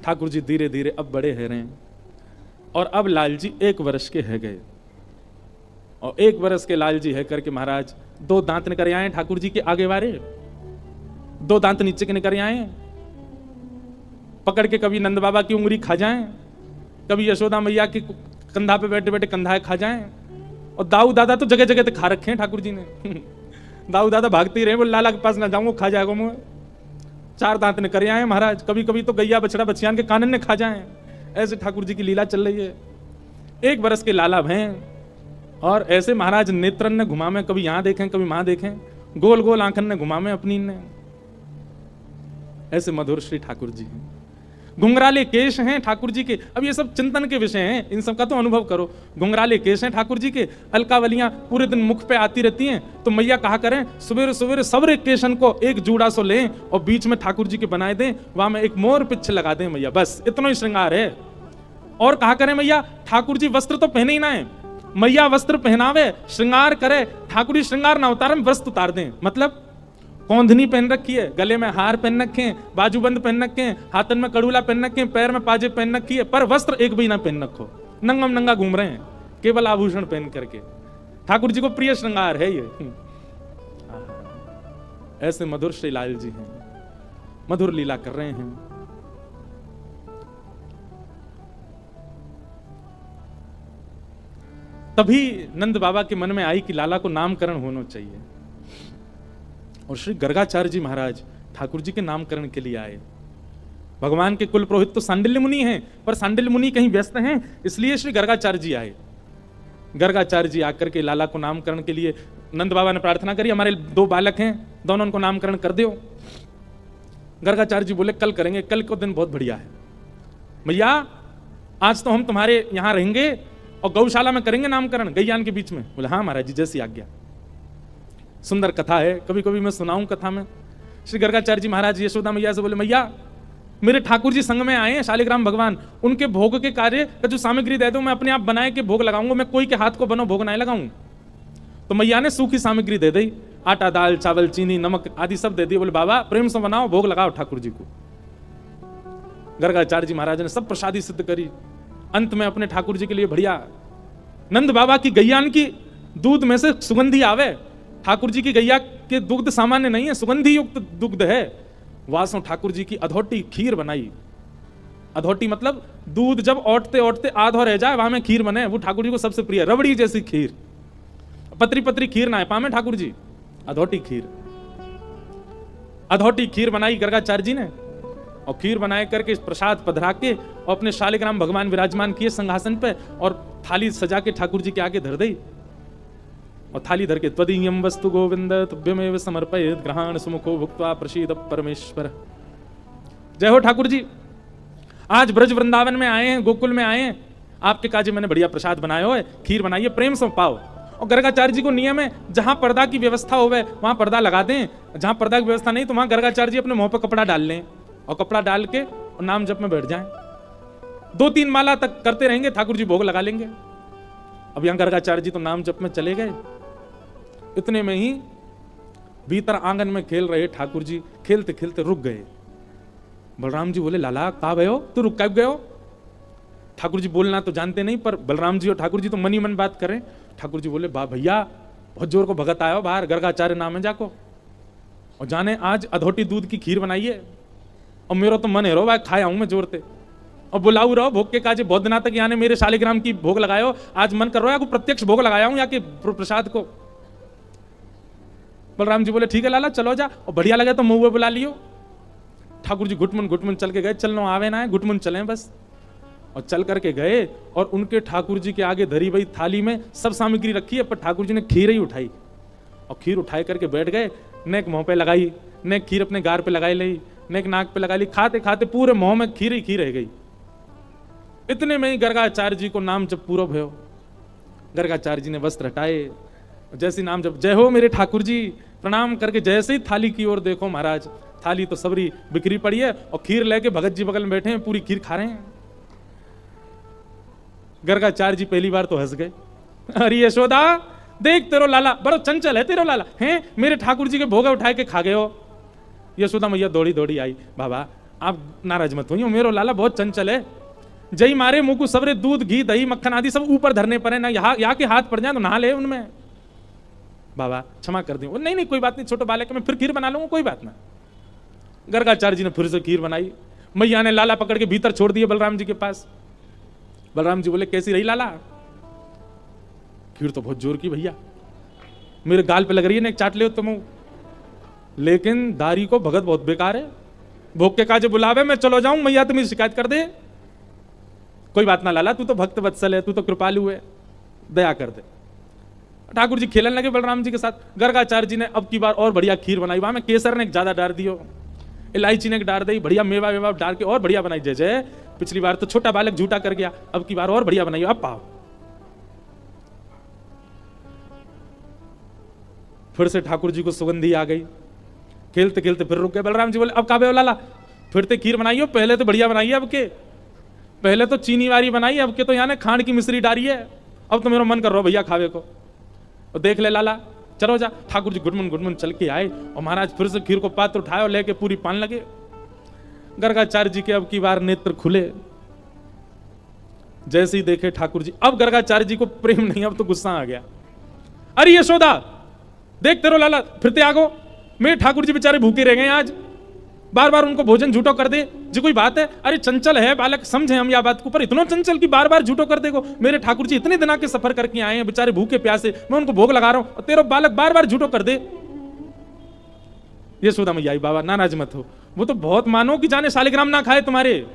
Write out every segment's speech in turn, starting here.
ठाकुर जी धीरे धीरे अब बड़े है रहे हैं और अब लाल जी 1 वर्ष के है गए। और 1 वर्ष के लाल जी है करके महाराज 2 दांत निकल आए ठाकुर जी के आगे वारे, 2 दांत नीचे के निकल आए, पकड़ के कभी नंद बाबा की उंगली खा जाएं, कभी यशोदा मैया के कंधा पे बैठे बैठे कंधा खा जाएं। और दाऊ दादा तो जगह जगह ते खा रखे हैं ठाकुर जी ने। दाऊ दादा भागते ही रहे, बोले लाला के पास ना जाऊंगा, खा जाएगा मुंह। 4 दांत ने करे आए महाराज, कभी कभी तो गैया बछड़ा बछियान के कानन ने खा जाएं। ऐसे ठाकुर जी की लीला चल रही है। 1 वर्ष के लाला हैं और ऐसे महाराज नेत्रन ने घुमा में, कभी यहां देखें कभी वहां देखें, गोल गोल आंखन ने घुमा में अपनी ने। ऐसे मधुर श्री ठाकुर जी हैं। घुंघराले केश हैं ठाकुर जी के। अब ये सब चिंतन के विषय हैं, इन सब का तो अनुभव करो। घुंघराले केश हैं ठाकुर जी के, अलकावलियां पूरे दिन मुख पे आती रहती हैं। तो मैया कहा करें सवेरे सवेरे सबरे केशन को एक जूड़ा सो लें और बीच में ठाकुर जी के बनाए दें, वहां में एक मोर पिच्छ लगा दें मैया, बस इतना ही श्रृंगार है। और कहा करें मैया ठाकुर जी वस्त्र तो पहने ही ना है, मैया वस्त्र पहनावे श्रृंगार करे, ठाकुर जी श्रृंगार ना उतारे वस्त्र उतार दें। मतलब कौंधनी पहन रखी है, गले में हार पहन रखे हैं, बाजूबंद पहन रखे हैं, हाथन में कड़ूला पहन रखे हैं, पैर में पाजे पहन रखी है, पर वस्त्र एक भी ना पहन रखो, नंगम नंगा घूम रहे हैं केवल आभूषण पहन करके। ठाकुर जी को प्रिय श्रृंगार है ये। ऐसे मधुर श्री लाल जी हैं, मधुर लीला कर रहे हैं। तभी नंद बाबा के मन में आई कि लाला को नामकरण होना चाहिए। और श्री गर्गाचार्य जी महाराज ठाकुर जी के नामकरण के लिए आए। भगवान के कुल पुरोहित तो सांडिल्य मुनि हैं, पर सांडिल्य मुनि कहीं व्यस्त हैं, इसलिए श्री गर्गाचार्य जी आए। गर्गाचार्य जी आकर के लाला को नामकरण के लिए नंद बाबा ने प्रार्थना करी, हमारे 2 बालक हैं, दोनों को नामकरण कर दो। गर्गाचार्य जी बोले कल करेंगे, कल को दिन बहुत बढ़िया है भैया, आज तो हम तुम्हारे यहां रहेंगे और गौशाला में करेंगे नामकरण गैयान के बीच में। बोले हाँ महाराज जी जैसी आज्ञा। सुंदर कथा है, कभी कभी मैं सुनाऊं कथा में। श्री गर्गाचार्य जी महाराज यशोदा मैया से बोले मैया मेरे ठाकुर जी संग में आए हैं शालिग्राम भगवान, उनके भोग के कार्य का जो सामग्री दे दो, मैं अपने आप बनाए के भोग लगाऊंगा, मैं कोई के हाथ को बनो भोग नहीं लगाऊं। तो मैया ने सूखी सामग्री दे दी, आटा दाल चावल चीनी नमक आदि सब दे दिए। बोले बाबा प्रेम से बनाओ, भोग लगाओ ठाकुर जी को। गर्गाचार्य जी महाराज ने सब प्रसादी सिद्ध करी। अंत में अपने ठाकुर जी के लिए बढ़िया नंद बाबा की गैयान की दूध में से सुगंधी आवे। ठाकुर जी की गैया के दुग्ध सामान्य नहीं है, सुगंधी युक्त दुग्ध है। वासों ठाकुर जी की अधोटी खीर बनाई। अधोटी मतलब दूध जब ओटते ओटते आधो रह जाए वहां में खीर बने, वो ठाकुर जी को सबसे प्रिय, रबड़ी जैसी खीर। पतरी पतरी खीर ना है पामे ठाकुर जी, अधोटी खीर। अधोटी खीर बनाई गर्गाचार्य जी ने, और खीर बनाए करके प्रसाद पधरा के और अपने शालिग्राम भगवान विराजमान किए सिंहासन पे, और थाली सजा के ठाकुर जी के आगे धर दी। और थाली धर के त्वदीयम वस्तु गोविंद तुभ्यमेव समर्पयेत् ग्रहाण सुमुखो भुक्त्वा प्रसीद परमेश्वर। जय हो ठाकुर जी, आज ब्रज वृंदावन में आए हैं, गोकुल में आए हैं, आपके काजे मैंने बढ़िया प्रसाद बनाया है, खीर बनाइए, प्रेम से पाओ। और गर्गाचार्य जी को नियम है जहां पर्दा की व्यवस्था होवे वहां पर्दा लगा दें, जहां पर्दा की व्यवस्था नहीं तो वहां गर्गाचार्य जी अपने मुंह पर कपड़ा डाल लें और कपड़ा डाल के और नाम जप में बैठ जाएं। 2-3 माला तक करते रहेंगे, ठाकुर जी भोग लगा लेंगे। अब यहां गर्गाचार्य जी तो नाम जप में चले गए। इतने में ही भीतर आंगन में खेल रहे ठाकुर जी खेलते खेलते रुक गए। बलराम जी बोले लाला कहाँ गए हो, तू रुक कब गए हो? ठाकुर जी बोलना तो जानते नहीं, पर बलराम जी और ठाकुर जी तो मन ही मन बात करें। ठाकुर जी बोले बा भैया बहुत जोर को भगत आयो बाहर, गर्गाचार्य नाम है जाको, और जाने आज अधोटी दूध की खीर बनाइए, और मेरा तो मन है रो भाई खाया हूं मैं जोरते, और बुलाऊ रहो भोग के काजे, बहुत दिना तक यानी मेरे शालिग्राम की भोग लगायो, आज मन कर रहा है प्रत्यक्ष भोग लगाया हूं या कि प्रसाद को। बलराम जी बोले ठीक है लाला चलो जा, और बढ़िया लगे तो मुंह बुला लियो। ठाकुर जी घुटमुन चल के गए, चलनो आवे ना है घुटमुन चले बस, और चल करके गए और उनके ठाकुर जी के आगे धरी हुई थाली में सब सामग्री रखी है, पर ठाकुर जी ने खीर ही उठाई और खीर उठाए करके बैठ गए। नेक मुंह पे लगाई, नेक खीर अपने गार पे लगाई ली, नेक नाक पे लगा ली, खाते खाते पूरे मुंह में खीर ही खीर रह गई। इतने में ही गर्गाचार्य जी को नाम जब पूरा भयो, गर्गाचार्य जी ने वस्त्र हटाए, जैसे नाम जब जय हो मेरे ठाकुर जी, प्रणाम करके जैसे ही थाली की ओर देखो महाराज, थाली तो सबरी बिखरी पड़ी है और खीर लेके भगत जी बगल में बैठे हैं, पूरी खीर खा रहे हैं। गर्गाचार्य जी पहली बार तो हंस गए, अरे यशोदा देख तेरो लाला बड़ो चंचल है, तेरो लाला हैं मेरे ठाकुर जी के भोग उठाए के खा गए हो। यशोदा मैया दौड़ी दौड़ी आई, बाबा आप नाराज मत होइए, मेरो लाला बहुत चंचल है, जई मारे मुंह को सवरे दूध घी दही मक्खन आदि सब ऊपर धरने पर है ना, यहाँ के हाथ पड़ जाए तो नहा ले उनमें। बाबा क्षमा कर दी। नहीं नहीं कोई बात नहीं, छोटे बालक है, मैं फिर खीर बना लूंगा, कोई बात ना। गर्गाचार्य जी ने फिर से खीर बनाई। मैया ने लाला पकड़ के भीतर छोड़ दिए बलराम जी के पास। बलराम जी बोले कैसी रही लाला? खीर तो बहुत जोर की भैया, मेरे गाल पे लग रही है ना, एक चाट ले तुम। लेकिन दारी को भगत बहुत बेकार है, भोग के काजे बुलावे मैं चलो जाऊं, मैया तुम्हें शिकायत कर दे। कोई बात ना लाला, तू तो भक्त वत्सल है, तू तो कृपालु है, दया कर दे। ठाकुर जी खेलने लगे बलराम जी के साथ। गर्गाचार्य जी ने अब की बार और बढ़िया खीर बनाई। वहां में केसर ने एक ज्यादा डाल दियो, इलायची ने एक डाल दी, बढ़िया मेवा वेवा डाल के और बढ़िया बनाई। जय जय, पिछली बार तो छोटा बालक झूठा कर गया, अब की बार और बढ़िया बनाई। अब पाओ। फिर से ठाकुर जी को सुगंधी आ गई। खेलते खेलते फिर रुक गए। बलराम जी बोले अब काबे लाला, फिर ते खीर बनाई हो, पहले तो बढ़िया बनाई है, अब के पहले तो चीनी वाली बनाई, अब के तो यहाँ ने खांड की मिश्री डाली है, अब तो मेरा मन कर रहा भैया खावे को। और देख ले लाला, चलो जा। ठाकुर जी गुडमुन चल के आए और महाराज फिर से खीर को पात्र उठाए और लेके पूरी पान लगे। गर्गाचार्य जी के अब की बार नेत्र खुले। जैसे ही देखे ठाकुर जी, अब गर्गाचार्य जी को प्रेम नहीं, अब तो गुस्सा आ गया। अरे यशोदा देख तेरो लाला फिरते आगो, मेरे ठाकुर जी बेचारे भूखे रह गए आज, बार बार उनको भोजन झूठो कर दे जी, कोई बात है? अरे चंचल है बालक, समझे हम या बात को, पर इतना चंचल की बार बार झूठो कर देगो। मेरे ठाकुर जी इतने दिन के सफर करके आए हैं, बेचारे भूखे प्यासे, मैं उनको भोग लगा रहा हूं और तेरा बालक बार बार झूठो कर दे। यशोदा मैया बाबा नाराज मत हो, वो तो बहुत मानो कि जाने शालिग्राम ना खाए तुम्हारे।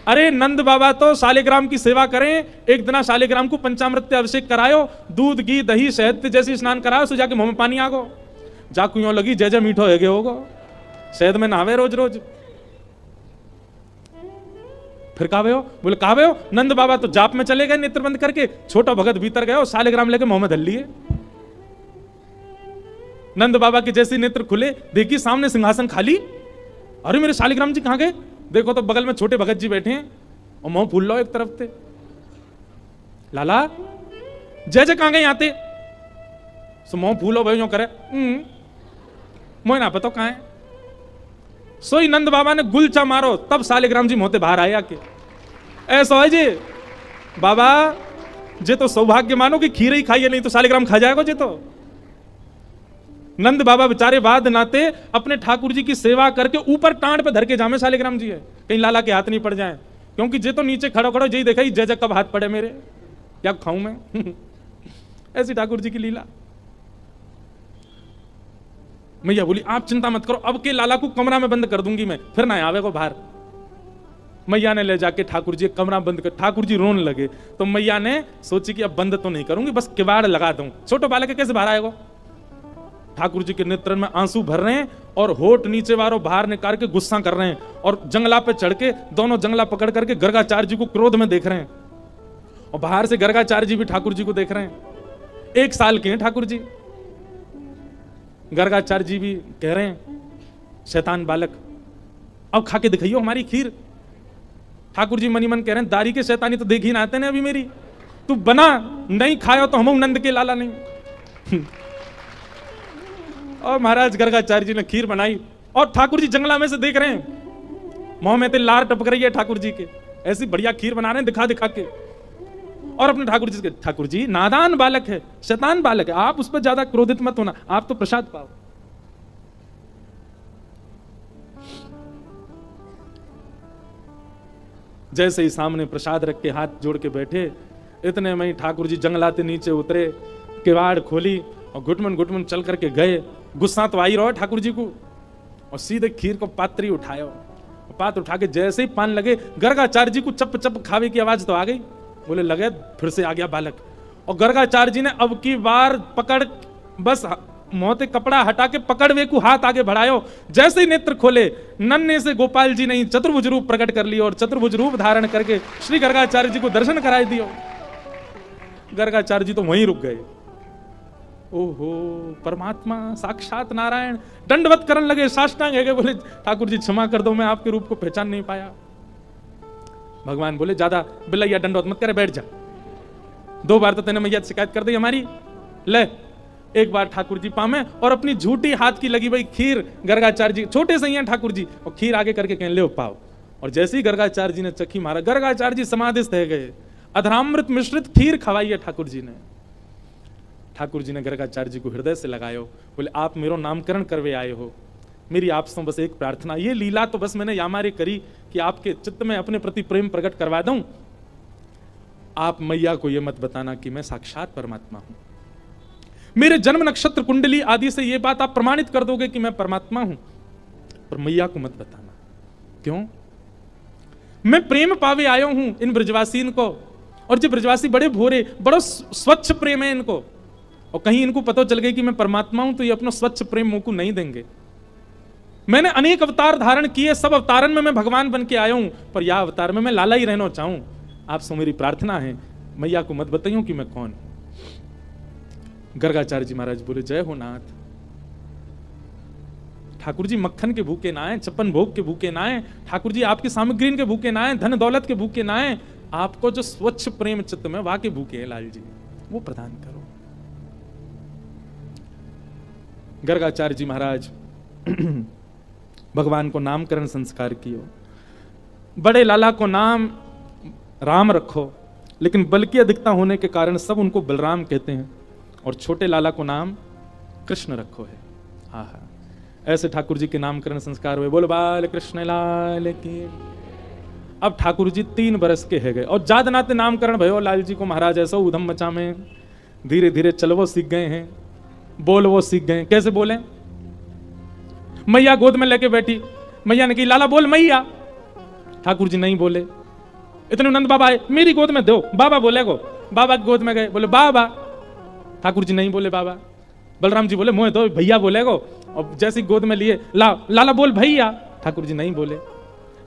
अरे नंद बाबा तो शालिग्राम की सेवा करें, एक दिन शालिग्राम को पंचामृत अभिषेक करायो, दूध घी दही शहद जैसे स्नान कराओ, सो जाके मुंह में पानी आगो, जाकू यूं लगी जय जय मीठो है होगो, शहद में नहावे रोज रोज। फिर कावे हो? बोले कावे हो? नंद बाबा तो जाप में चले गए नेत्र बंद करके, छोटा भगत भीतर गए और शालिग्राम लेके मुंह में धल लिए। नंद बाबा के जैसे नेत्र खुले, देखी सामने सिंहासन खाली। अरे मेरे शालिग्राम जी कहां गए? देखो तो बगल में छोटे भगत जी बैठे हैं और मुंह फूल लो एक तरफ से। लाला जय जय कहां गए आते? सो मुंह फूलो भाई जो करे, मोह ना पता कहां है। सोई नंद बाबा ने गुलचा मारो, तब शालिग्राम जी मोते बाहर आए आके। ऐसा है जी बाबा, जे तो सौभाग्य मानो कि खीर ही खाइए, नहीं तो शालिग्राम खा जाएगा जे तो। नंद बाबा बेचारे बाद नाते अपने ठाकुर जी की सेवा करके ऊपर टांड पे धर के जामे शालिग्राम जी है, कहीं लाला के हाथ नहीं पड़ जाए, क्योंकि जे तो नीचे खड़ो खड़ो जय देखा ही जय जय कब हाथ पड़े मेरे, क्या खाऊं मैं। ऐसी ठाकुर जी की लीला। मैया बोली आप चिंता मत करो, अब के लाला को कमरा में बंद कर दूंगी मैं, फिर ना आवे को बाहर। मैया ने ले जाके ठाकुर जी कमरा बंद कर, ठाकुर जी रोने लगे तो मैया ने सोची कि अब बंद तो नहीं करूंगी, बस किवाड़ लगा दूं, छोटो बालक कैसे बाहर आएगा। ठाकुर जी के नेत्र में आंसू भर रहे हैं और होठ नीचे वालों बाहर निकाल के गुस्सा कर रहे हैं, और जंगला पे चढ़ के दोनों जंगला पकड़ करके गर्गाचार्य जी को क्रोध में देख रहे हैं, और बाहर से गर्गाचार्य जी भी ठाकुर जी को देख रहे हैं। 1 साल के हैं ठाकुर जी। गर्गाचार्य जी भी कह रहे हैं शैतान बालक अब खा के दिखाइयो हमारी खीर। ठाकुर जी मनी मन कह रहे हैं दारी के शैतानी तो देख ही ना आते ने अभी मेरी, तू बना नहीं खायो तो हम नंद के लाला नहीं। और महाराज गर्गाचार्य जी ने खीर बनाई और ठाकुर जी जंगला में से देख रहे हैं, मुंह में तो लार टपक रही है ठाकुर जी के, ऐसी बढ़िया खीर बना रहे हैं दिखा दिखा के। और अपने ठाकुर जी के, ठाकुर जी नादान बालक है, शैतान बालक है, आप उस पर ज्यादा क्रोधित मत होना, आप तो प्रसाद पाओ। जैसे ही सामने प्रसाद रख के हाथ जोड़ के बैठे, इतने में ही ठाकुर जी जंगलाते नीचे उतरे, किवाड़ खोली और घुटमन चल करके गए। गुस्सा तो आई रहो ठाकुर जी को, और सीधे खीर को पात्री उठाया, पात्र उठा के जैसे ही पान लगे, गर्गाचार्य जी को चप चप खावे की आवाज तो आ गई। बोले लगे फिर से आ गया बालक, और गर्गाचार्य जी ने अब की बार पकड़, बस मोते कपड़ा हटा के पकड़ वे को हाथ आगे बढ़ायो। जैसे ही नेत्र खोले, नन्हे से गोपाल जी ने चतुर्भुज रूप प्रकट कर लिया और चतुर्भुज रूप धारण करके श्री गर्गाचार्य जी को दर्शन कराए दियो। गर्गाचार्य जी तो वहीं रुक गए। ओहो परमात्मा साक्षात नारायण, दंडवत करने लगे, साष्टांग है गए, बोले ठाकुर जी क्षमा कर दो, मैं आपके रूप को पहचान नहीं पाया। भगवान बोले ज्यादा बिलैया दंडवत मत करे, बैठ जा, 2 बार तो तेने मैया शिकायत कर दी हमारी, ले एक बार ठाकुर जी पामे और अपनी झूठी हाथ की लगी भाई खीर गर्गाचार्य जी, छोटे से ही हैं ठाकुर जी, और खीर आगे करके कहने ले पाओ। और जैसे ही गर्गाचार्य जी ने चखी मारा, गर्गाचार्य जी समाधिस्थ रह गए। अधरामृत मिश्रित खीर खवाई है ठाकुर जी ने। ठाकुर जी ने गर्गाचार्य जी को हृदय से लगायो, बोले आप मेरो नामकरण करवे आए हो, मेरी आपसे बस एक प्रार्थना, ये लीला तो बस मैंने यामारी करी कि आपके चित्त में अपने प्रति प्रेम प्रकट करवा दूं। आप मैया को यह मत बताना कि मैं साक्षात परमात्मा हूं। मेरे जन्म नक्षत्र कुंडली आदि से यह बात आप प्रमाणित कर दोगे कि मैं परमात्मा हूं, पर मैया को मत बताना। क्यों? मैं प्रेम पावे आयो हूं इन ब्रजवासीन को, और जो ब्रजवासी बड़े भोरे, बड़ा स्वच्छ प्रेम है इनको, और कहीं इनको पता चल गई कि मैं परमात्मा हूं तो ये अपना स्वच्छ प्रेम मुझको नहीं देंगे। मैंने अनेक अवतार धारण किए, सब अवतारन में मैं भगवान बन के आया हूं, पर यह अवतार में मैं लाला ही रहना चाहूं। आपसे मेरी प्रार्थना है, मैया को मत बताइयो कि मैं कौन हूं। गर्गाचार्य जी महाराज बोले जय हो नाथ। ठाकुर जी मक्खन के भूखे ना आए, छप्पन भोग के भूखे ना आए, ठाकुर जी आपकी सामग्री के भूखे ना आए, धन दौलत के भूखे ना आए, आपको जो स्वच्छ प्रेम चित्त में वहां के भूखे हैं लाल जी, वो प्रदान करो। गर्गाचार्य जी महाराज भगवान को नामकरण संस्कार कियो। बड़े लाला को नाम राम रखो, लेकिन बल की अधिकता होने के कारण सब उनको बलराम कहते हैं, और छोटे लाला को नाम कृष्ण रखो है। हाँ हाँ, ऐसे ठाकुर जी के नामकरण संस्कार हुए। बोलो बाल कृष्ण लाल की। अब ठाकुर जी 3 बरस के है गए और जात नाते नामकरण भयो लाल जी को महाराज ऐसा उधम मचा में धीरे धीरे चलवो सीख गए हैं, बोलवो सीख गए। कैसे बोले? मैया गोद में लेके बैठी, मैया ने कही लाला बोल मैया, ठाकुर जी नहीं बोले। इतने नंद बाबा आए, मेरी गोद में दो, बाबा बोले गो, बाबा की गोद में गए, बोले बाबा, ठाकुर जी नहीं बोले बाबा। बलराम जी बोले मोह दो, भैया बोले गो, और जैसी गोद में लिए लाला बोल भैया, ठाकुर जी नहीं बोले।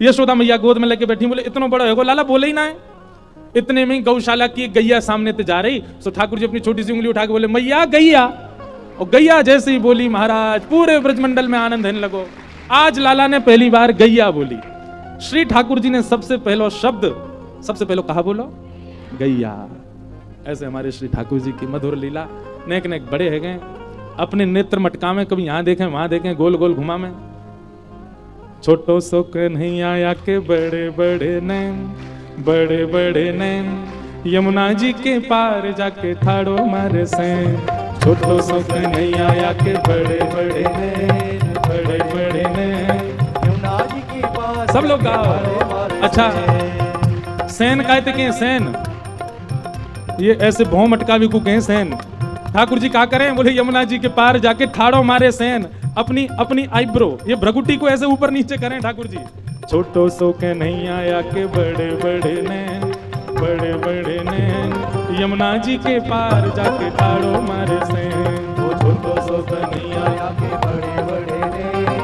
यशोदा मैया गोद में लेके बैठी, बोले इतना बड़ा है लाला बोले ही ना है। इतने में गौशाला की गैया सामने से जा रही, तो ठाकुर जी अपनी छोटी सी उंगली उठा के बोले मैया गैया, और गैया जैसे ही बोली महाराज पूरे ब्रजमंडल में आनंद होने लगो। आज लाला ने पहली बार गैया बोली। श्री ठाकुर जी ने सबसे पहला शब्द सबसे पहले कहा बोलो गैया। ऐसे हमारे श्री ठाकुर जी की मधुर लीला, नेक नेक बड़े है गए, अपने नेत्र मटका में कभी यहां देखें वहां देखें, गोल गोल घुमा में। छोटो सो कन्हैया आया के बड़े बड़े नैन, बड़े बड़े नैन, यमुना जी के पार जाके ठाड़ो मारे सैन। छोटो सो कन्हैया आया के बड़े बड़े नैन, बड़े बड़े नैन, यमुना जी के पार। सब लोग गाओ। अच्छा, सैन कहते के सैन, ये ऐसे भौं मटका भी को कहें सैन। ठाकुर जी क्या करें? बोले यमुना जी के पार जाके ठाड़ो मारे सैन। अपनी अपनी आईब्रो, ये भ्रगुटी को ऐसे ऊपर नीचे करें ठाकुर जी। छोटो सो के नहीं आया के बड़े बड़े नैन, बड़े बड़े नैन, यमुना जी के पार जाके ठाड़ो मारे सैन। वो छोटो सो के नहीं आया के बड़े बड़े नैन,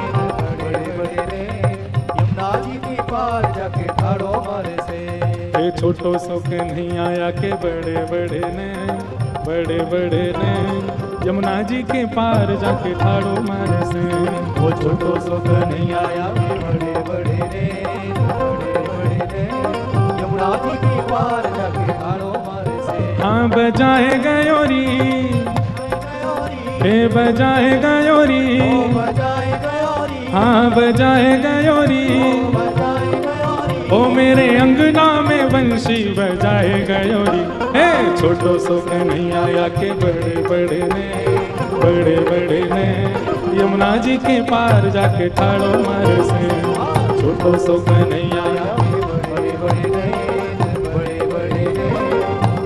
बड़े बड़े नैन, यमुना जी के पार जाके ठाड़ो मारे सैन। छोटो सो के नहीं आया के बड़े बड़े नैन, बड़े बड़े नैन, यमुना जी के पार जाके ठाड़ो मारे से। वो छोटो सो नहीं आया के बड़े बड़े नैन, बड़े बड़े नैन, यमुना जी के पार जाके ठाड़ो मारे से। हाँ बजाए गयोरी, हे बजाए गयोरी, हाँ बजाए गयोरी, ओ मेरे अंगना में बंशी बजाए गयोरी। हे छोटो सो नहीं आया के बड़े बड़े ने, बड़े बड़े ने, यमुना जी के पार जाके ठाड़ो मारे से। छोटो सो नहीं आया के बड़े बड़े ने, बड़े बड़े ने,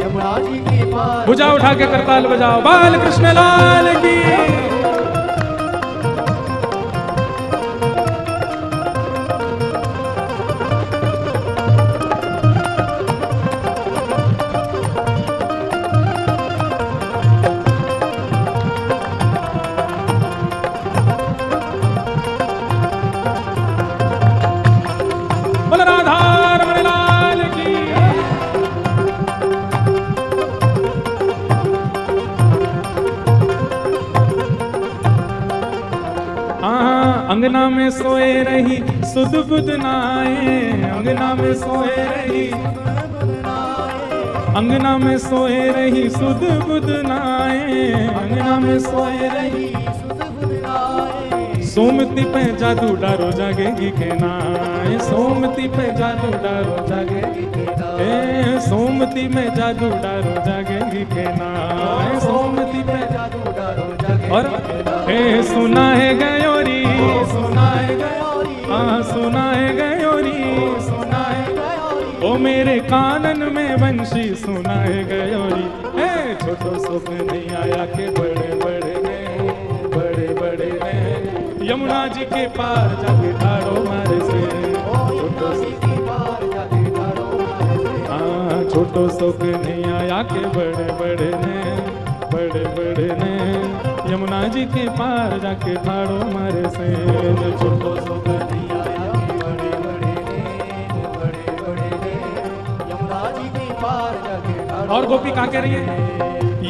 यमुना जी के पार। भुजा उठा के करताल बजाओ, बाल कृष्ण लाल की। अंगना में सोए रही सुध बुध नाए, अंगना में सोए रही अंगना में सोए रही सुध बुध नाए, अंगना में सोए रही सुध बुध नाए। सोमती पे जादू डारो जागेगी के नाए, सोमती पे जादू डारो जागेगी के नाए, सोमती में जादू डारो जागेगी के नाए, सोमती पे जादू डारो जागेगी और हे सुना है गयोरी, सुना है गयोरी, हाँ सुना है गयोरी, सुना है गयोरी। ओ मेरे कानन में बंशी सुना है गयोरी। हे छोटो सुख नहीं आया के बड़े बड़े ने, बड़े बड़े ने यमुना जी के पार जाके ठाड़ो मारे से, यमुना जी के पार जाके ठाड़ो मारे से। हाँ छोटो सुख नहीं आया के बड़े बड़े ने, बड़े बड़े ने यमुना जी के पार जाके ठाड़ो मारे से। छोटो सुख नहीं आया के बड़े बड़े ने, बड़े बड़े ने यमुना जी के पार जाके ठाड़ो। और गोपी क्या कह रही है?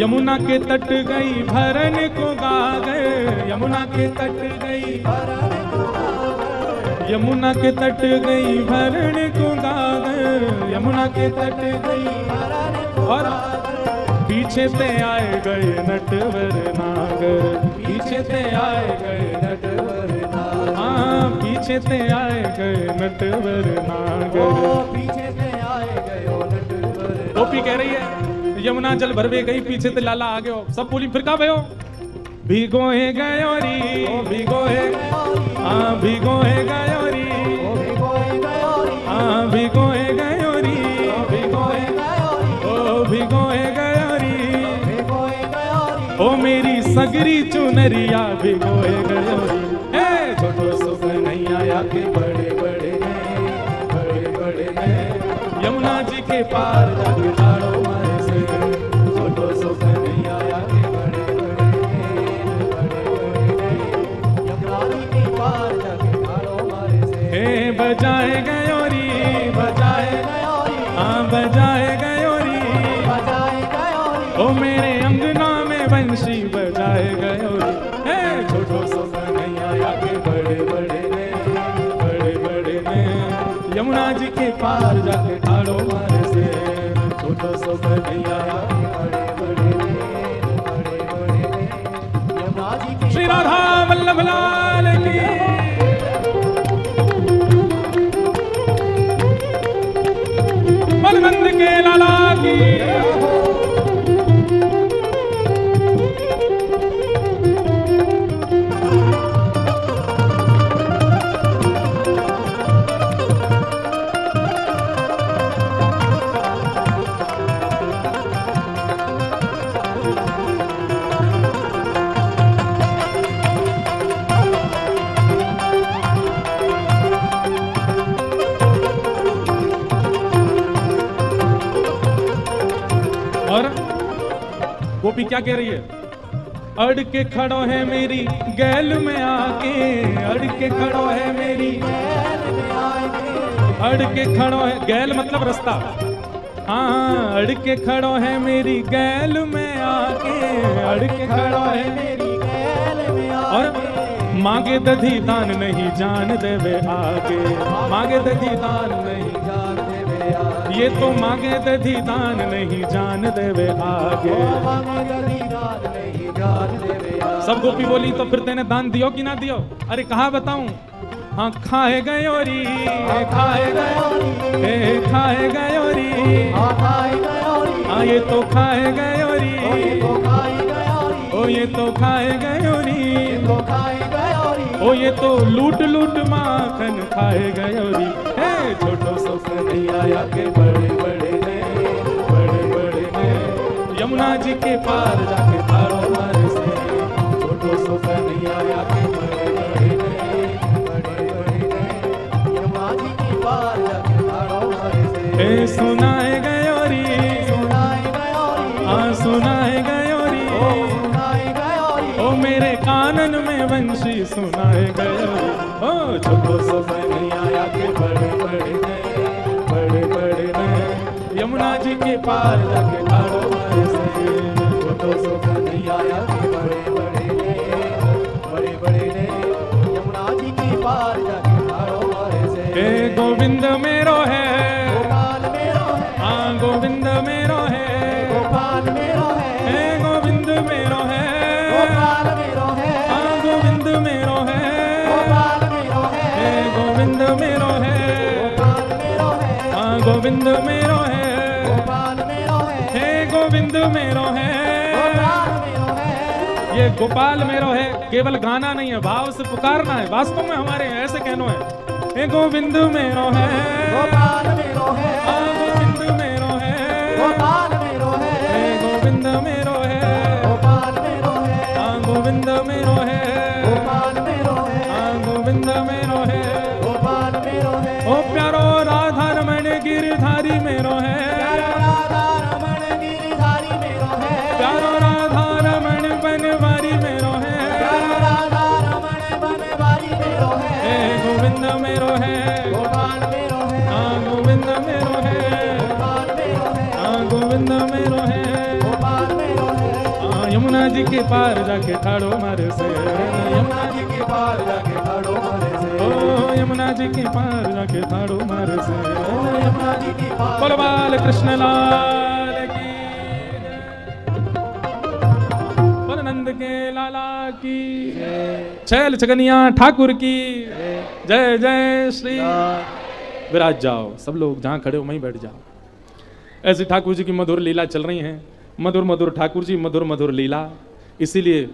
यमुना के तट गई भरन को गागर, यमुना के तट गई भरन को गागर, यमुना के तट गई भरन को गागर, यमुना के तट गई भरन को और पीछे से आए गए नटवर नागर, पीछे से आए गए नटवर नागर, हाँ पीछे से आए गए नटवर नागर, पीछे से आए गए नटवर। गोपी कह रही है यमुना जल भरवे गई, पीछे से लाला आ गयो। सब बोली फिर का भयो? भिगोए गयोरी, भिगोए, हाँ भिगोए गयोरी, हाँ भिगोए गयोरी, भिगोए, ओ भिगोए गयोरी, ओ मेरी सगरी चुनरिया भिगोए गयोरी। हे छोटो सुख नहीं आया के बड़े बड़े ने, बड़े बड़े ने यमुना जी के पार जाके ठाड़ो मारे से। छोटो सुख नहीं आया के बड़े बड़े ने, बड़े बड़े ने यमुना जी के पार जाके ठाड़ो मारे से। हे बजाए गयोरी, बजाए गयोरी, हाँ बजाए गयोरी, बजाए गयोरी, ओ मेरे अंगना में बंशी बजाए गयोरी। हे छोटो सुख नहीं आया के बड़े बड़े ने, बड़े बड़े ने यमुना जी के पार जाके ठाड़ो मारे से। छोटो सुख नहीं आया के बड़े बड़े ने, बड़े बड़े ने यमुना जी के श्री राधा वल्लभ लाल की। बलवंत के लाला की। और गोपी क्या कह रही है? अड़ के खड़ो है मेरी गैल में आके, अड़ के खड़ो है मेरी, अड़ के खड़ो है, गैल मतलब रास्ता, हाँ अड़ के खड़ो है मेरी गैल में आके, अड़ के खड़ो है मेरी गैल में और मांगे दधी दान नहीं जान देवे आगे, मांगे दधी दान नहीं जान देवे आगे। ये तो मांगे दधी दान नहीं जान देवे आगे। मांगे दधी दान नहीं जान देवे आगे। सब गोपी बोली तो फिर तेने दान दियो कि ना दियो? अरे कहाँ बताऊं? हाँ खाए गयोरी, खाए गयोरी, ए खाए गयोरी, खाए गयोरी, हाँ ये तो खाए गयोरी, तो खाए गयोरी, ओ ये तो खाए गयोरी, तो खाए गयोरी, ओ ये तो लूट लूट माखन खाए गयोरी। हे छोटो सुख नहीं आया के बड़े बड़े ने, बड़े बड़े ने यमुना जी के पार जाके ठाड़ो मारे से। छोटो सुख नहीं आया के बड़े बड़े ने, बड़े बड़े ने यमुना जी के पार जाके ठाड़ो मारे से। हे सुनाए गयोरी, सुनाए गयोरी, हाँ सुनाए गयोरी, सुनाए गयोरी, ओ मेरे कानन में वंशी सुनाए गयोरी। ओ छोटो सुख नहीं आया के बड़े बड़े ने, बड़े बड़े ने यमुना जी के पार जाके ठाड़ो मारे से। छोटो सुख नहीं आया के बड़े बड़े ने, बड़े बड़े ने यमुना जी के पार जाके ठाड़ो मारे से। हे गोविंद मेरो है, गोपाल मेरो है, हाँ गोविंद मेरो है, गोविंद मेरो है, गोपाल मेरो है, हाँ गोविंद मेरो है, गोपाल मेरो है, हे गोविंद मेरो है, गोपाल मेरो है, ये गोपाल मेरो है केवल गाना नहीं है, भाव से पुकारना है, वास्तव में हमारे ऐसे कहना है, हे गोविंद मेरो है, गोपाल मेरो है, हाँ गोविंद मेरो है, गोपाल मेरो है, हे गोविंद मेरो है, गोपाल मेरो है, हाँ गोविंद मेरो है, गोपाल मेरो है, हाँ गोविंद मेरो है, गोपाल मेरो है, ओ प्यारो राधा रमण गिरधारी मेरो है, प्यारो राधा रमण गिरधारी मेरो है, प्यारो राधा रमण बनवारी मेरो है, प्यारो राधा रमण बनवारी मेरो है, हे गोविंद मेरो है, गोपाल मेरो है, हाँ गोविंद मेरो है, गोपाल मेरो है, हाँ गोविंद मेरो है, गोपाल मेरो है, हाँ यमुना जी के पार जाके ठाड़ो मारे से, यमुना जी के पार जाके ठाड़ो मारे से, ओ यमुना जी के पार जाके ठाड़ो मारे से, यमुना जी के पार बोलो बाल कृष्ण लाल की जय। बोलो नंद के लाला की छैल छगनिया ठाकुर की जय जय श्री। विराज जाओ सब लोग, जहां खड़े हो वहीं बैठ जाओ। ऐसी ठाकुर जी की मधुर लीला चल रही है, मधुर मधुर ठाकुर जी, मधुर मधुर लीला। इसीलिए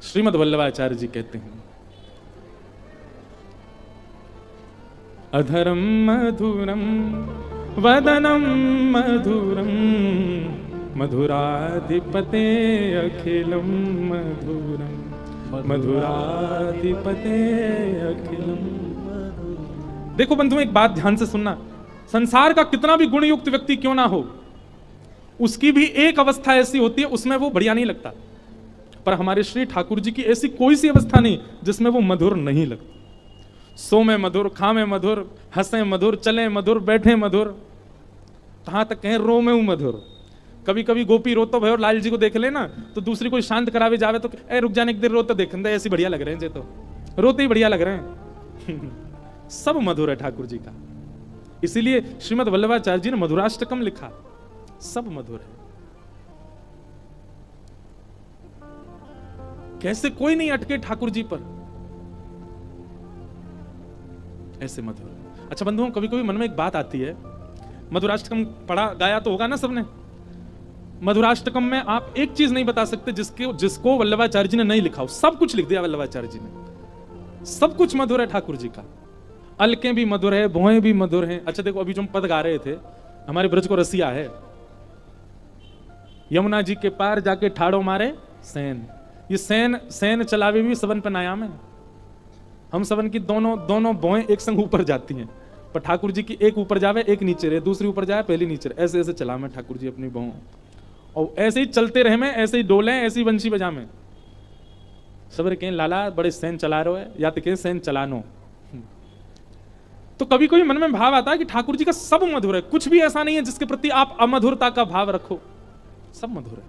श्रीमद् वल्लभाचार्य जी कहते हैं, अधरम मधुरम वदनम मधुरम मधुराधिपते अखिलम मधुरम मधुराधिपते अखिलम। देखो बंधुओं, एक बात ध्यान से सुनना, संसार का कितना भी गुणयुक्त व्यक्ति क्यों ना हो, उसकी भी एक अवस्था ऐसी होती है उसमें वो बढ़िया नहीं लगता। पर हमारे श्री ठाकुर जी की ऐसी कोई सी अवस्था नहीं जिसमें वो मधुर नहीं लगता। सो में मधुर, खा में मधुर, हंसे मधुर, चले मधुर, बैठे मधुर, कहां तक कहें रो में मधुर। कभी कभी गोपी रोतो भाई और लाल जी को देख लेना तो दूसरी कोई शांत करावे जावे तो ए रुक जाने, एक देर रोते देख ऐसे बढ़िया लग रहे हैं, जे तो रोते ही बढ़िया लग रहे हैं। सब मधुर है ठाकुर जी का। इसीलिए श्रीमद् वल्लभाचार्य जी ने मधुराष्टकम लिखा, सब मधुर है। कैसे कोई नहीं अटके ठाकुर जी पर, ऐसे मधुर। अच्छा बंधुओं, कभी कभी मन में एक बात आती है, मधुराष्टकम पढ़ा गाया तो होगा ना सबने। मधुराष्टकम में आप एक चीज नहीं बता सकते जिसको वल्लभाचार्य जी ने नहीं लिखा हो। सब कुछ लिख दिया वल्लभाचार्य जी ने, सब कुछ मधुर है ठाकुर जी का। अलकें भी मधुर है, भोएं भी मधुर हैं। अच्छा देखो, अभी जो हम पद गा रहे थे, हमारे ब्रज को रसिया है, यमुना जी के पार जाके ठाड़ो मारे सैन। ये सैन चलावे भी सबन पे नायाम है। हम सबन की दोनों भोएं एक संग ऊपर जाती हैं, पर ठाकुर जी की एक ऊपर जावे, एक नीचे रहे, दूसरी ऊपर जाए, पहली नीचे रहे। ऐसे ऐसे चला में ठाकुर जी अपनी भों, और ऐसे ही चलते रहे में, ऐसे ही डोले, ऐसे ही बंशी बजा में। सबरे कहें लाला बड़े सैन चला रहे है, या तो कहें सैन चलानो। तो कभी कभी मन में भाव आता है कि ठाकुर जी का सब मधुर है, कुछ भी ऐसा नहीं है जिसके प्रति आप अमधुरता का भाव रखो, सब मधुर है।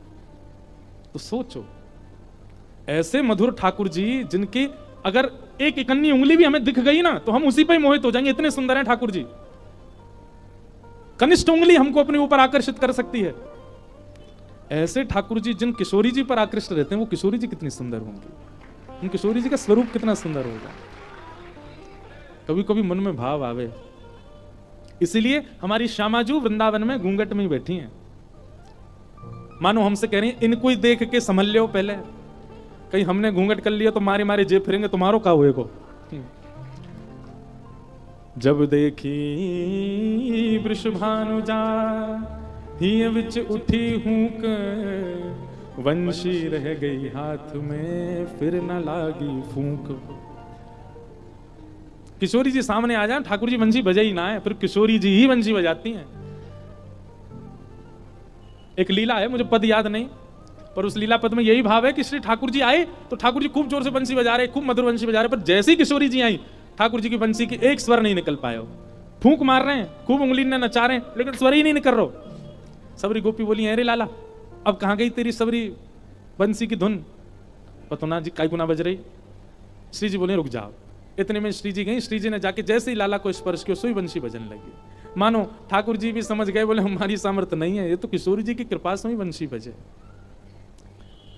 तो सोचो, ऐसे मधुर ठाकुर जी जिनकी अगर एक इकन्नी उंगली भी हमें दिख गई ना तो हम उसी पर मोहित हो जाएंगे, इतने सुंदर हैं ठाकुर जी। कनिष्ठ उंगली हमको अपने ऊपर आकर्षित कर सकती है। ऐसे ठाकुर जी जिन किशोरी जी पर आकृष्ट रहते हैं, वो किशोरी जी कितनी सुंदर होंगी, उन किशोरी जी का स्वरूप कितना सुंदर होगा। कभी कभी मन में भाव आवे। इसीलिए हमारी श्यामाजू वृंदावन में घूंघट में ही बैठी हैं, मानो हमसे कह रही हैं इनको ही देख के संभल लो पहले, कहीं हमने घूंघट कर लिया तो मारे मारे जेब फिरेंगे, तुम्हारो का हुए को। जब देखी वृषभानुजा हिय विच उठी हूक, वंशी रह गई हाथ में फिर न लागी फूंक। किशोरी जी सामने आ जाए, ठाकुर जी वंशी बजाई ना है, फिर किशोरी जी ही वंशी बजाती हैं। एक लीला है, मुझे पद याद नहीं, पर उस लीला पद में यही भाव है कि श्री ठाकुर जी आए तो ठाकुर जी खूब जोर से बंसी बजा रहे, खूब मधुर बंसी बजा रहे, पर जैसे ही किशोरी जी आई ठाकुर जी की बंसी की एक स्वर नहीं निकल पाया। फूंक मार रहे हैं, खूब उंगली ने नचा रहे हैं, लेकिन स्वर ही नहीं निकल रहा। सबरी गोपी बोली, अरे लाला अब कहां गई तेरी सबरी बंसी की धुन, पतोना जी काय गुना बज रही। श्री जी बोले रुक जाओ। इतने में श्री जी गई, श्री जी ने जाके जैसे ही लाला को स्पर्श किया सोई बंशी बजने लगी। मानो ठाकुर जी भी समझ गए, बोले हमारी सामर्थ्य नहीं है, ये तो किशोरी जी की कृपा से ही बंशी बजे।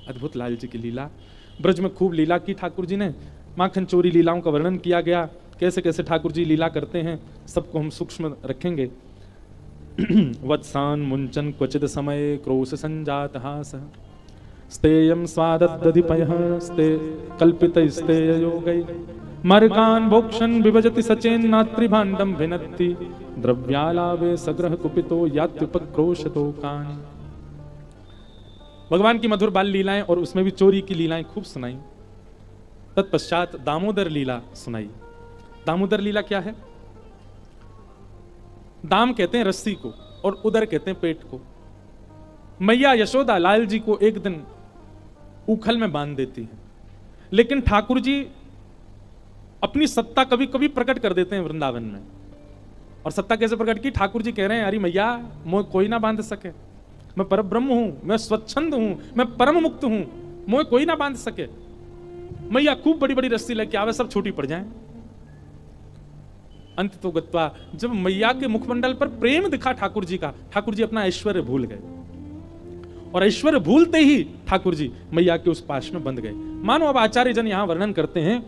अद्भुत लाल जी की लीला, ब्रज में खूब लीला की ठाकुर जी ने। माखन चोरी लीलाओं का वर्णन किया गया। कैसे कैसे ठाकुर जी लीला करते हैं सबको हम सूक्ष्म रखेंगे। वत्सान मुंचन क्वचित समय क्रोश संजात हास स्तेयम स्वाददधिपयः स्ते कल्पित स्तेय योगै मर्कान भोक्षण विभजति सचेन नात्रिभाण्डं भिनत्ति द्रव्यालावे सग्रह कुपितो यात्युपक्रोशतो कान। भगवान की मधुर बाल लीलाएं और उसमें भी चोरी की लीलाएं खूब सुनाई। तत्पश्चात दामोदर लीला सुनाई। दामोदर लीला क्या है? दाम कहते हैं रस्सी को और उदर कहते हैं पेट को। मैया यशोदा लाल जी को एक दिन उखल में बांध देती है, लेकिन ठाकुर जी अपनी सत्ता कभी कभी प्रकट कर देते हैं वृंदावन में। और सत्ता कैसे प्रकट की? ठाकुर जी कह रहे हैं अरे मैया मोह कोई ना बांध सके, मैं पर ब्रह्म हूं, मैं स्वच्छंद हूं, मैं परम मुक्त हूं, मोह कोई ना बांध सके। मैया खूब बड़ी बड़ी रस्सी लेके आवे, सब छोटी पड़ जाए। अंत तो गत्वा जब मैया के मुखमंडल पर प्रेम दिखा ठाकुर जी का, ठाकुर जी अपना ऐश्वर्य भूल गए और ऐश्वर्य भूलते ही ठाकुर जी मैया के उस पाश में बंध गए। मानो अब आचार्य जन यहां वर्णन करते हैं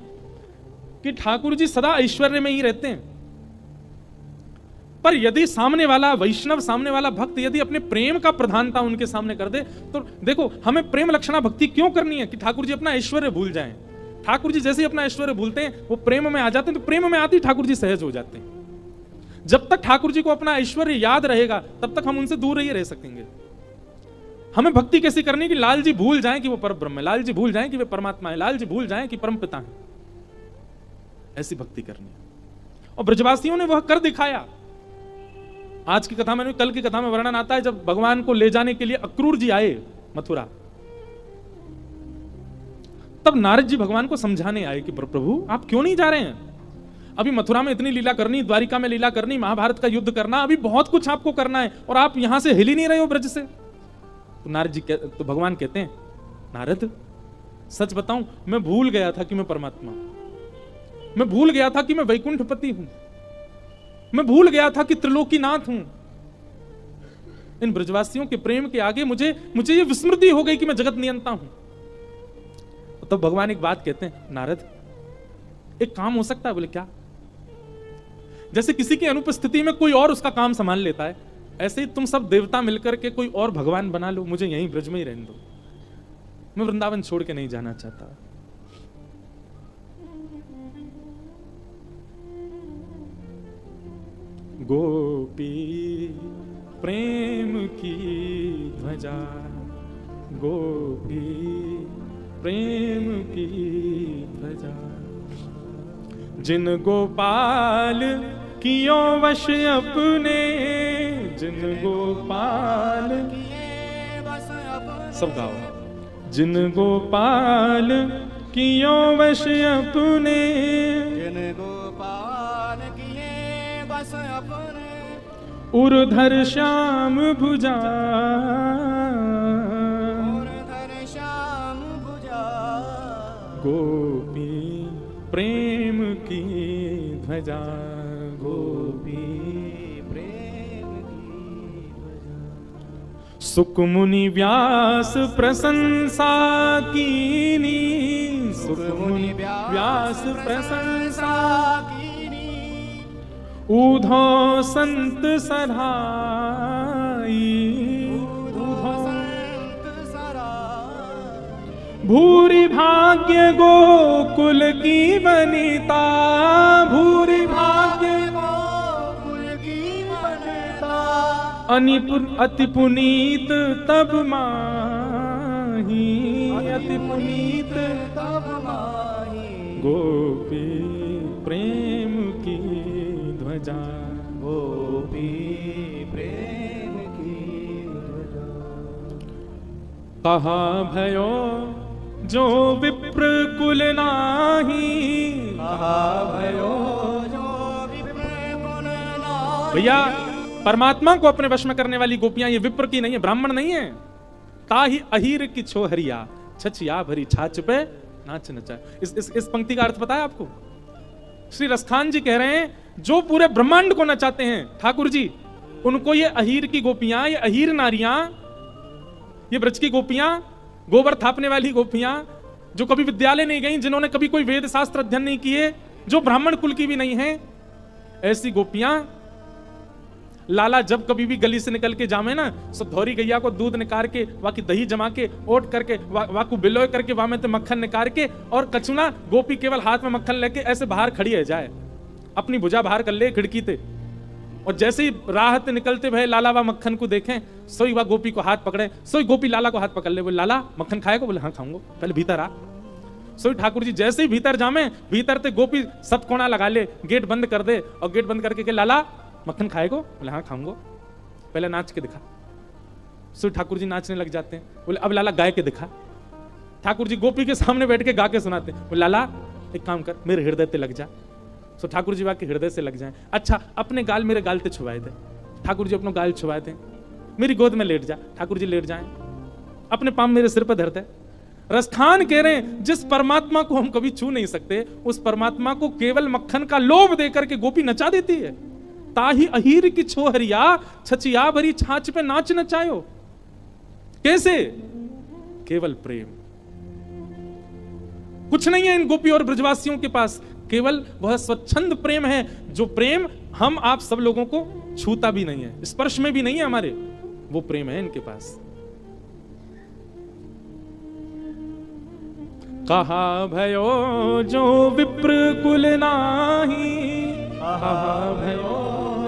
कि ठाकुर जी सदा ऐश्वर्य में ही रहते हैं, पर यदि सामने वाला वैष्णव, सामने वाला भक्त यदि अपने प्रेम का प्रधानता उनके सामने कर दे तो देखो हमें प्रेम लक्षणा भक्ति क्यों करनी है कि ठाकुर जी अपना ऐश्वर्य भूल जाएं। ठाकुर जी जैसे ही अपना ऐश्वर्य भूलते हैं वो प्रेम में आ जाते हैं, तो प्रेम में आते ही ठाकुर जी सहज हो जाते हैं। जब तक ठाकुर जी को अपना ऐश्वर्य याद रहेगा तब तक हम उनसे दूर ही रह सकेंगे। हमें भक्ति कैसी करनी है कि लाल जी भूल जाएं कि वो परब्रह्म है, लाल जी भूल जाएं कि वे परमात्मा है, लाल जी भूल जाएं कि परम पिता है। ऐसी भक्ति करनी है और ब्रजवासियों ने वह कर दिखाया। आज की कथा में, कल की कथा में वर्णन आता है जब भगवान को ले जाने के लिए अक्रूर जी आए मथुरा, तब नारद जी भगवान को समझाने आए कि प्रभु आप क्यों नहीं जा रहे हैं? अभी मथुरा में इतनी लीला करनी, द्वारिका में लीला करनी, महाभारत का युद्ध करना, अभी बहुत कुछ आपको करना है और आप यहां से हिल ही नहीं रहे हो ब्रज से। तो नारद जी तो भगवान कहते हैं नारद सच बताऊं मैं भूल गया था कि मैं परमात्मा हूं, मैं भूल गया था कि मैं वैकुंठपति हूं, मैं भूल गया था कि त्रिलोकीनाथ हूं। इन ब्रजवासियों के प्रेम के आगे मुझे ये विस्मृति हो गई कि मैं जगत नियंता हूं। तो भगवान एक बात कहते हैं नारद एक काम हो सकता है। बोले क्या? जैसे किसी की अनुपस्थिति में कोई और उसका काम संभाल लेता है, ऐसे ही तुम सब देवता मिलकर के कोई और भगवान बना लो, मुझे यहीं ब्रज में ही रहने दो, मैं वृंदावन छोड़ के नहीं जाना चाहता। गोपी प्रेम की ध्वजा, गोपी प्रेम की ध्वजा, जिन गोपाल कियो वश अपने, जिन गोपाल किए वश अपने, सब गाओ। जिन गोपाल कियो वश अपने, जिन गोपाल किए वश अपने, उर्धर श्याम भुजा, उर्धर श्याम भुजा, गोपी प्रेम की ध्वजा, गोपी प्रेम की ध्वजा। सुक मुनि व्यास प्रशंसा कीनी, सुक मुनि व्यास प्रशंसा कीनी, ऊधो संत सराई, ऊधो संत सराई, भूरि भाग्य गोकुल की वनिता, भूरि भाग्य गोकुल की वनिता, अति पुनीत तब माही, अति पुनीत तब माही, गोपी प्रेम की ध्वजा, गोपी प्रेम की ध्वजा। कहा भयो जो विप्र कुल नाही, कहा भयो जो विप्र कुल नाही। भैया परमात्मा को अपने वश में करने वाली गोपियां ये विप्र की नहीं है, ब्राह्मण नहीं है। ताही अहीर की छोहरिया, छछिया भरी छाछ पे नाच नचा। इस पंक्ति का अर्थ पता है आपको? श्री रसखान जी कह रहे हैं जो पूरे ब्रह्मांड को नचाते हैं ठाकुर जी, उनको ये अहीर की गोपियां, ये अहीर नारियां, ये ब्रज की गोपियां, गोबर थापने वाली गोपियां, जो कभी विद्यालय नहीं गई, जिन्होंने कभी कोई वेद शास्त्र अध्ययन नहीं किए, जो ब्राह्मण कुल की भी नहीं है, ऐसी गोपियां लाला जब कभी भी गली से निकल के जामे ना, सो धौरी गैया को दूध निकाल के, वाकी दही जमा के, ओट करके, वाकू बिलोय करके, वहां में तो मक्खन निकाल के, और कचुना गोपी केवल हाथ में मक्खन लेके ऐसे बाहर खड़ी है जाए, अपनी भुजा बाहर कर ले खिड़की ते, और जैसे ही राहत निकलते भय लाला वा मक्खन को देखें, सोई वा गोपी को हाथ पकड़े, सोई गोपी लाला को हाथ पकड़ ले, बोले लाला मक्खन खाएगा? बोले हाँ खाऊंगा, पहले भीतर आ। सोई ठाकुर जी जैसे ही भीतर जामे, भीतर ते गोपी सतकोना लगा ले, गेट बंद कर दे, और गेट बंद करके के लाला मक्खन खाएगो? बोले हाँ खाऊंगा, पहले नाच के दिखा। सो ठाकुर जी नाचने लग जाते हैं, बोले अब लाला गाय के दिखा। ठाकुर जी गोपी के सामने बैठ के गा के सुनाते हैं, बोले लाला एक काम कर, मेरे हृदय पे लग जा। सो ठाकुर जी वाके हृदय से लग जाए। अच्छा अपने गाल मेरे गाल पे छुवाए थे, ठाकुर जी अपना गाल छुवाए थे, मेरी गोद में लेट जा, ठाकुर जी लेट जाए, अपने पाम मेरे सिर पर धरते। रसखान कह रहे हैं जिस परमात्मा को हम कभी छू नहीं सकते, उस परमात्मा को केवल मक्खन का लोभ देकर के गोपी नचा देती है। ताही अहीर की छोहरिया, छचिया भरी छाछ पे नाच नचायो। कैसे? केवल प्रेम। कुछ नहीं है इन गोपी और ब्रजवासियों के पास, केवल वह स्वच्छंद प्रेम है, जो प्रेम हम आप सब लोगों को छूता भी नहीं है, स्पर्श में भी नहीं है हमारे, वो प्रेम है इनके पास। कहा भयो जो विप्र कुल नाही, कहा भयो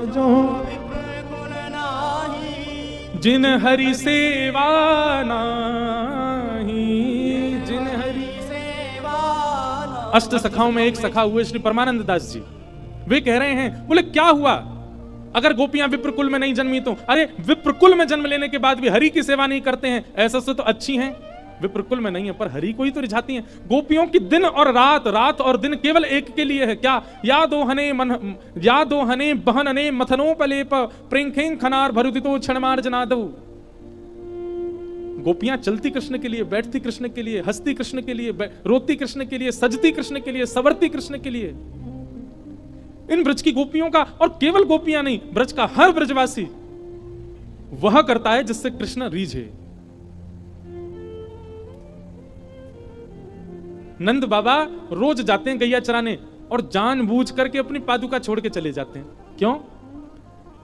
जो विप्र कुल नाही, जिन हरि सेवा नाही, जिन हरि सेवा नाही। अष्ट सखाओं में एक सखा हुए श्री परमानंद दास जी, वे कह रहे हैं, बोले क्या हुआ अगर गोपियां विप्रकुल में नहीं जन्मी तो? अरे विप्रकुल में जन्म लेने के बाद भी हरि की सेवा नहीं करते हैं, ऐसा से तो अच्छी हैं, विप्रकुल में नहीं है पर हरि को ही तो रिझाती हैं। गोपियों की दिन और रात, रात और दिन केवल एक के लिए है, क्या? या दो हने बहनने मथनोपलेप प्रेंखें खनार भरुदितो क्षणमार जनादव। गोपियां चलती कृष्ण के लिए, बैठती कृष्ण के लिए, हंसती कृष्ण के लिए, रोती कृष्ण के लिए, सजती कृष्ण के लिए, संवरती कृष्ण के लिए। इन ब्रज की गोपियों का, और केवल गोपियां नहीं, ब्रज का हर ब्रजवासी वह करता है जिससे कृष्ण रीझे। नंद बाबा रोज जाते हैं गैया चराने, और जानबूझ करके अपनी पादुका छोड़ के चले जाते हैं। क्यों?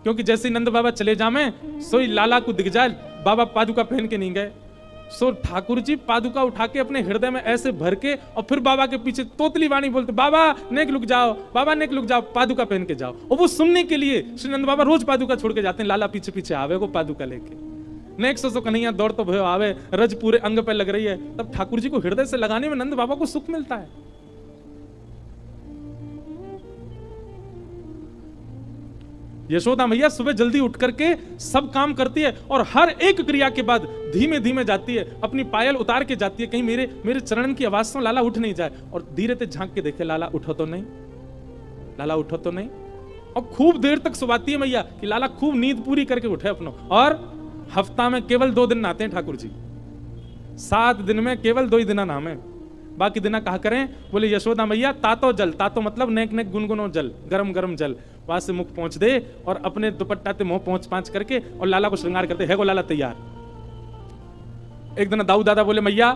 क्योंकि जैसे नंद बाबा चले जामे, सोई लाला को दिख जाए, बाबा पादुका पहन के नहीं गए, सो ठाकुर जी पादुका उठा के अपने हृदय में ऐसे भर के, और फिर बाबा के पीछे तोतली वाणी बोलते, बाबा नेक लुक जाओ, बाबा नेक लुक जाओ, पादुका पहन के जाओ। और वो सुनने के लिए श्री नंद बाबा रोज पादुका छोड़ के जाते हैं, लाला पीछे पीछे आवे को पादुका लेके। नेक सो कन्हैया दौड़ तो भयो आवे, रज पूरे अंग पे लग रही है, तब ठाकुर जी को हृदय से लगाने में नंद बाबा को सुख मिलता है। यशोदा मैया सुबह जल्दी उठ करके सब काम करती है, और हर एक क्रिया के बाद धीमे धीमे जाती है, अपनी पायल उतार के जाती है, कहीं मेरे चरण की आवाज से लाला उठ नहीं जाए, और धीरे से झांक के देखे, लाला उठो तो नहीं, लाला उठो तो नहीं, और खूब देर तक सुबाती है मैया कि लाला खूब नींद पूरी करके उठे अपनो। और हफ्ता में केवल 2 दिन नहाते हैं ठाकुर जी, 7 दिन में केवल 2 ही दिन नहामे, बाकी दिन कहा करें? बोले यशोदा मैया तातो जल, तातो मतलब नेक नेक गुनगुनो जल, गरम गरम जल, वहां से मुख पहुंच दे, और अपने दुपट्टा ते मुंह पहुंच पांच करके, और लाला को श्रृंगार करते, है गो लाला तैयार। एक दिन दाऊ दादा बोले मैया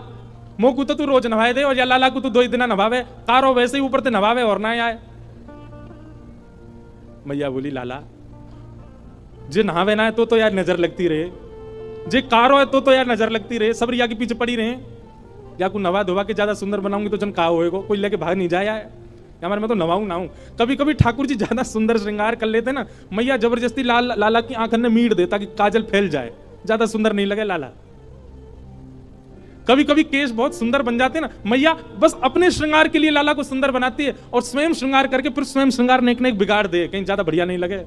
मोह को तो तू रोज नवाए दे, और या लाला को तू 2 ही दिन नवावे, कारो वैसे ही ऊपर ते नवावे और ना आए। मैया बोली लाला जे नहावे ना है तो यार नजर लगती रहे, जे कारो है तो यार नजर लगती रहे, सब रिया के पीछे पड़ी रहे, या को नवा धोवा के ज्यादा सुंदर बनाऊंगी तो जन का होएगा, कोई लेके भाग नहीं जाए हमारे में तो नवाऊं ना हूं। कभी कभी ठाकुर जी ज्यादा सुंदर श्रृंगार कर लेते ना, मैया जबरदस्ती लाला की आंखन में मीट दे ताकि काजल फैल जाए, ज्यादा सुंदर नहीं लगे लाला। कभी कभी केश बहुत सुंदर बन जाते ना, मैया बस अपने श्रृंगार के लिए लाला को सुंदर बनाती है, और स्वयं श्रृंगार करके फिर स्वयं श्रृंगार नेक नेक बिगाड़ दे, कहीं ज्यादा बढ़िया नहीं लगे,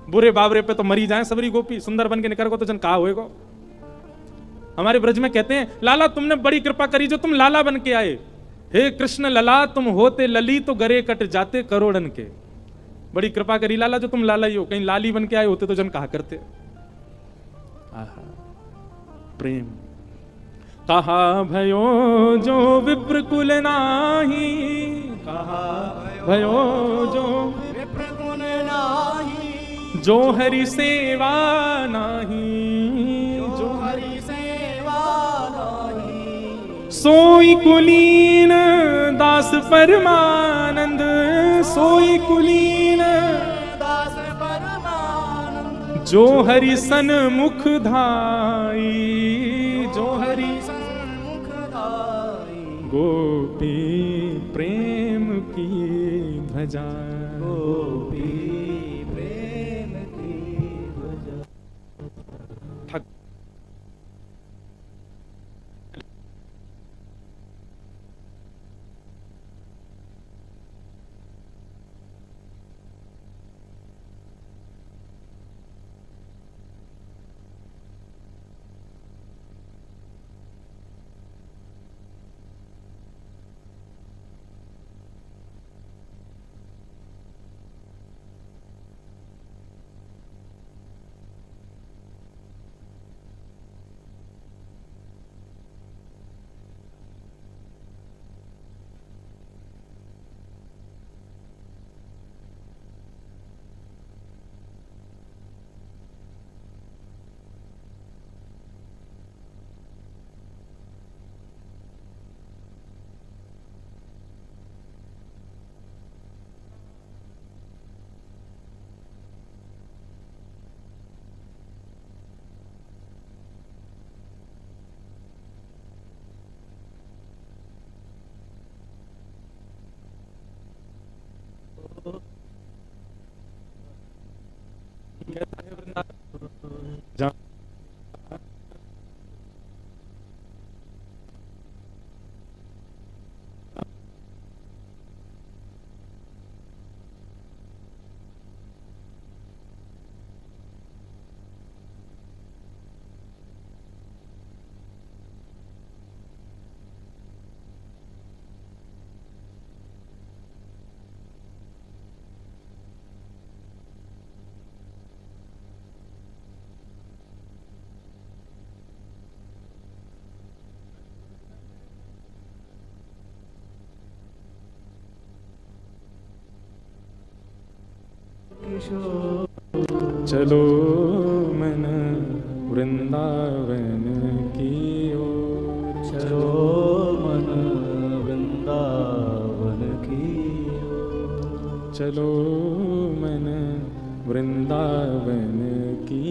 बुरे बाबरे पे तो मरी जाए सबरी गोपी, सुंदर बन के निकल को तो जन कहा होएगा। हमारे ब्रज में कहते हैं लाला तुमने बड़ी कृपा करी जो तुम लाला बन के आए, हे कृष्ण लला तुम होते लली तो गरे कट जाते करोड़न के। बड़ी कृपा करी लाला जो तुम लाला ही हो, कहीं लाली बन के आए होते तो जन कहा करते। आहा प्रेम। कहा भयो जो विप्रकुल नाही, कहा भयो जो विप्रकुल नाही, जो हरि सेवा नाही, जो हरि सेवा नाही, सोई कुलीन दास परमानंद, सोई कुलीन दास परमानंद, जो हरि सन्मुख धाई, जो हरि सन्मुख धाई, गोपी प्रेम की ध्वजा, गोपी प्रेम की ध्वजा। जहाँ चलो मन वृंदावन की ओर, चलो मन वृंदावन की ओर, चलो मन वृंदावन की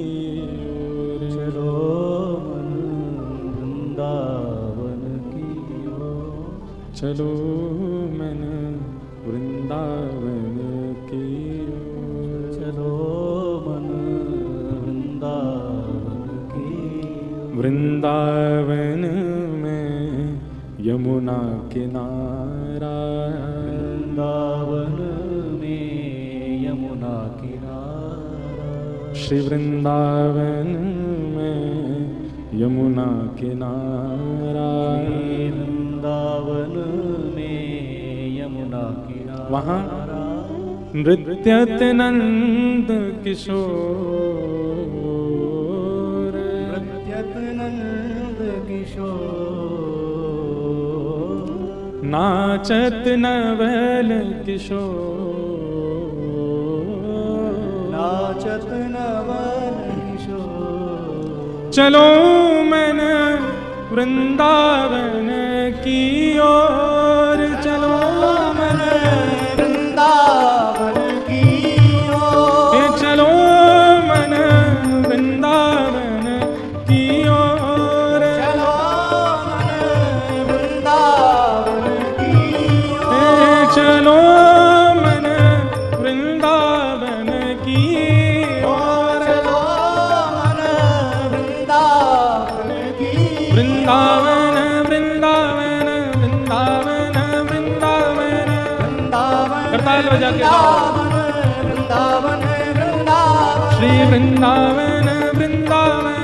ओर, चलो मन वृंदावन की ओर, चलो मन वृंदावन की ओर, चलो मन वृंदावन की ओर। वृंदावन में यमुना किनारा, वृंदावन में यमुना किनारा, श्री वृंदावन में यमुना किनारा, वृंदावन में यमुना किनारा, वहाँ नृत्यत नंद किशोर, नृत्यत नंद किशोर, नाचत नवल किशोर, नाचत नवल किशोर। चलो मन वृंदावन की ओर, चलो मन वृंदावन की ओर, चलो मन वृंदावन की ओर, चलो मन वृंदावन की ओर, चलो मन वृंदावन की ओर, चलो मन वृंदावन की वृंदावन वृंदावन वृंदावन वृंदावन, वृंदावन करताल बजा के वृंदावन वृंदावन, श्री वृंदावन वृंदावन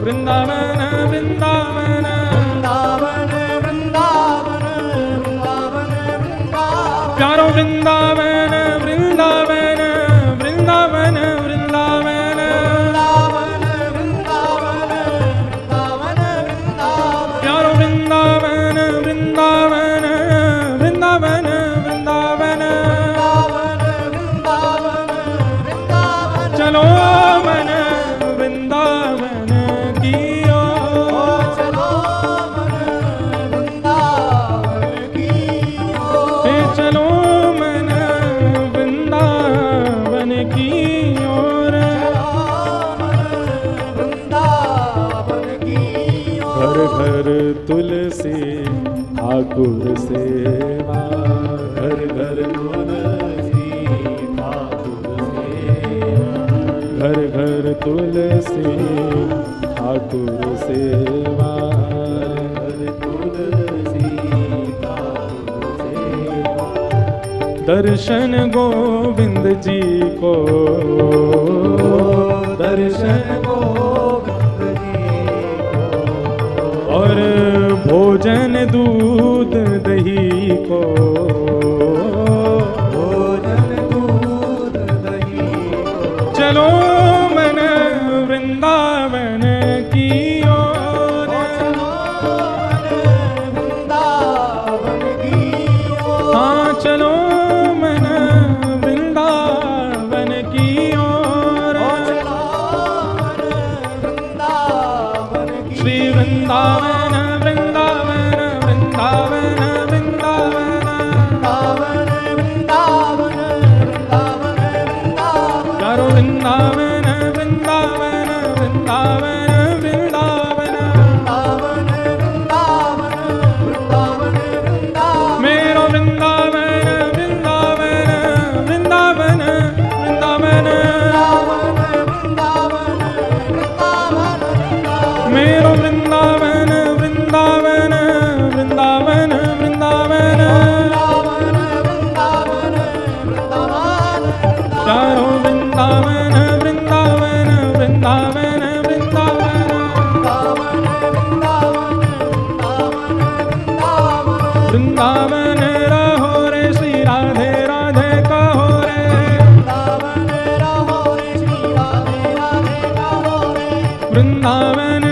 वृंदावन वृंदावन, वृंदावन वृंदावन वृंदावन वृंदावन, प्यारो वृंदावन वृंदावन वृंदावन वृंदावन, वृंदावन वृंदावन वृंदावन वृंदावन, प्यारो वृंदावन वृंदावन वृंदावन वृंदावन, वृंदावन वृंदावन, चलो मन वृंदावन की ओर, चलो मन घर तुलसी ठाकुर सेवा, घर घर तुलसी ठाकुर सेवा, घर घर तुलसी ठाकुर सेवा, घर तुलसी ठाकुर सेवा। दर्शन गोविंद जी को, दर्शन गोविंद जी को, और भोजन दूध दही को, भोजन दूध दही को। चलो मन वृंदावन की ओर, वृंदावन की ओर। हाँ चलो मन वृंदावन की ओर, वृंदावन की श्री वृंदावन वृंदावन वृंदावन वृंदावन, वृंदावन वृंदावन वृंदावन। चारो वृंदावन वृंदावन वृंदावन वृंदावन, मेरो वृंदावन वृंदावन वृंदावन वृंदावन, मेरो वृंदावन वृंदावन वृंदावन वृंदावन, चारो वृंदावन वृंदावन वृंदावन वृंदावन, वृंदावन रहो रे श्री राधे राधे कहो रे, वृंदावन